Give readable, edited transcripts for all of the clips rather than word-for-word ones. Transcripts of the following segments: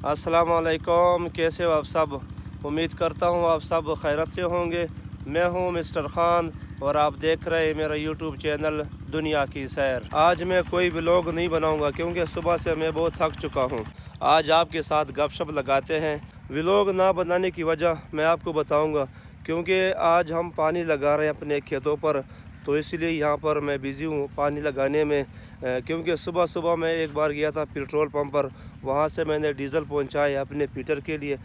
अस्सलाम वालेकुम, कैसे हो आप सब। उम्मीद करता हूँ आप सब खैरत से होंगे। मैं हूँ मिस्टर ख़ान और आप देख रहे हैं मेरा यूट्यूब चैनल दुनिया की सैर। आज मैं कोई व्लॉग नहीं बनाऊँगा क्योंकि सुबह से मैं बहुत थक चुका हूँ। आज आपके साथ गपशप लगाते हैं। व्लॉग ना बनाने की वजह मैं आपको बताऊँगा, क्योंकि आज हम पानी लगा रहे हैं अपने खेतों पर, तो इसलिए यहाँ पर मैं बिज़ी हूँ पानी लगाने में। क्योंकि सुबह सुबह मैं एक बार गया था पेट्रोल पंप पर, वहाँ से मैंने डीज़ल पहुँचाया अपने पीटर के लिए,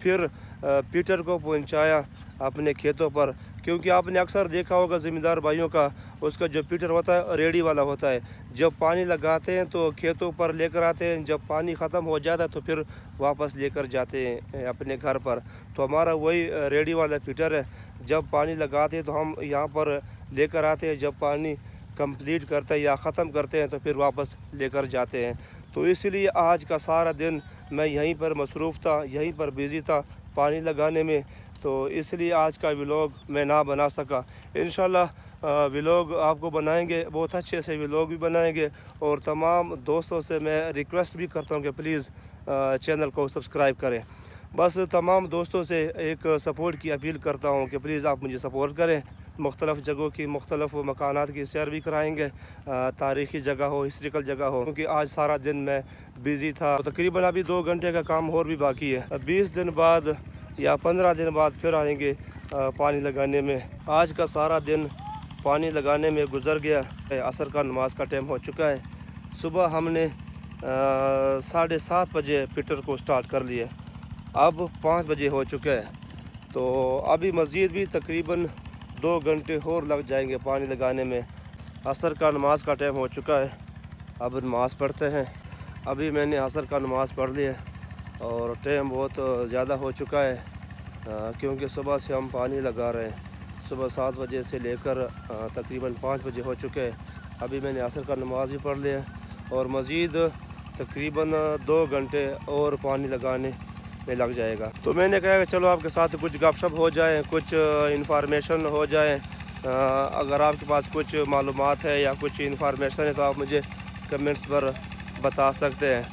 फिर पीटर को पहुँचाया अपने खेतों पर। क्योंकि आपने अक्सर देखा होगा ज़मींदार भाइयों का, उसका जो पीटर होता है रेडी वाला होता है। जब पानी लगाते हैं तो खेतों पर लेकर आते हैं, जब पानी ख़त्म हो जाता है तो फिर वापस लेकर जाते हैं अपने घर पर। तो हमारा वही रेडी वाला पीटर है। जब पानी लगाते हैं तो हम यहाँ पर लेकर आते हैं, जब पानी कंप्लीट करते हैं या ख़त्म करते हैं तो फिर वापस लेकर जाते हैं। तो इसलिए आज का सारा दिन मैं यहीं पर मसरूफ़ था, यहीं पर बिज़ी था पानी लगाने में, तो इसलिए आज का व्लॉग मैं ना बना सका। इंशाल्लाह व्लॉग आपको बनाएंगे, बहुत अच्छे से व्लॉग भी बनाएंगे। और तमाम दोस्तों से मैं रिक्वेस्ट भी करता हूँ कि प्लीज़ चैनल को सब्सक्राइब करें। बस तमाम दोस्तों से एक सपोर्ट की अपील करता हूँ कि प्लीज़ आप मुझे सपोर्ट करें। मुख्तलिफ़ जगहों की मुख्तलिफ़ मकानात की सैर भी कराएंगे, तारीख़ी जगह हो, हिस्ट्रिकल जगह हो, क्योंकि आज सारा दिन मैं बिज़ी था। तो तकरीबन अभी 2 घंटे का काम और भी बाकी है। 20 दिन बाद या 15 दिन बाद फिर आएंगे पानी लगाने में। आज का सारा दिन पानी लगाने में गुजर गया। असर का नमाज का टाइम हो चुका है। सुबह हमने 7:30 बजे पीटर को स्टार्ट कर लिया, अब 5 बजे हो चुके हैं। तो अभी मज़ीद भी तकरीबन 2 घंटे और लग जाएंगे पानी लगाने में। असर का नमाज का टाइम हो चुका है, अब नमाज़ पढ़ते हैं। अभी मैंने असर का नमाज़ पढ़ लिया और टाइम बहुत ज़्यादा हो चुका है, क्योंकि सुबह से हम पानी लगा रहे हैं। सुबह 7 बजे से लेकर तकरीबन 5 बजे हो चुके हैं। अभी मैंने असर का नमाज़ भी पढ़ लिया और मज़ीद तकरीबन 2 घंटे और पानी लगाने में लग जाएगा। तो मैंने कहा कि चलो आपके साथ कुछ गपशप हो जाए, कुछ इंफॉर्मेशन हो जाए। अगर आपके पास कुछ मालूमात है या कुछ इंफॉर्मेशन है तो आप मुझे कमेंट्स पर बता सकते हैं।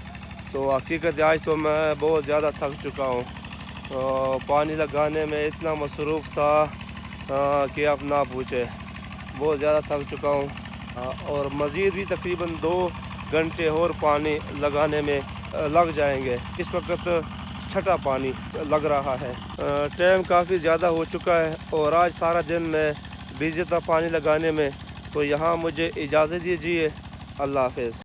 तो हकीकत आज तो मैं बहुत ज़्यादा थक चुका हूँ। पानी लगाने में इतना मसरूफ़ था कि आप ना पूछे, बहुत ज़्यादा थक चुका हूँ। और मज़ीद भी तकरीबन 2 घंटे और पानी लगाने में लग जाएंगे। इस वक्त छठा पानी लग रहा है। टाइम काफ़ी ज़्यादा हो चुका है और आज सारा दिन मैं बिज़ी था पानी लगाने में। तो यहाँ मुझे इजाज़त दीजिए। अल्लाह हाफ़िज़।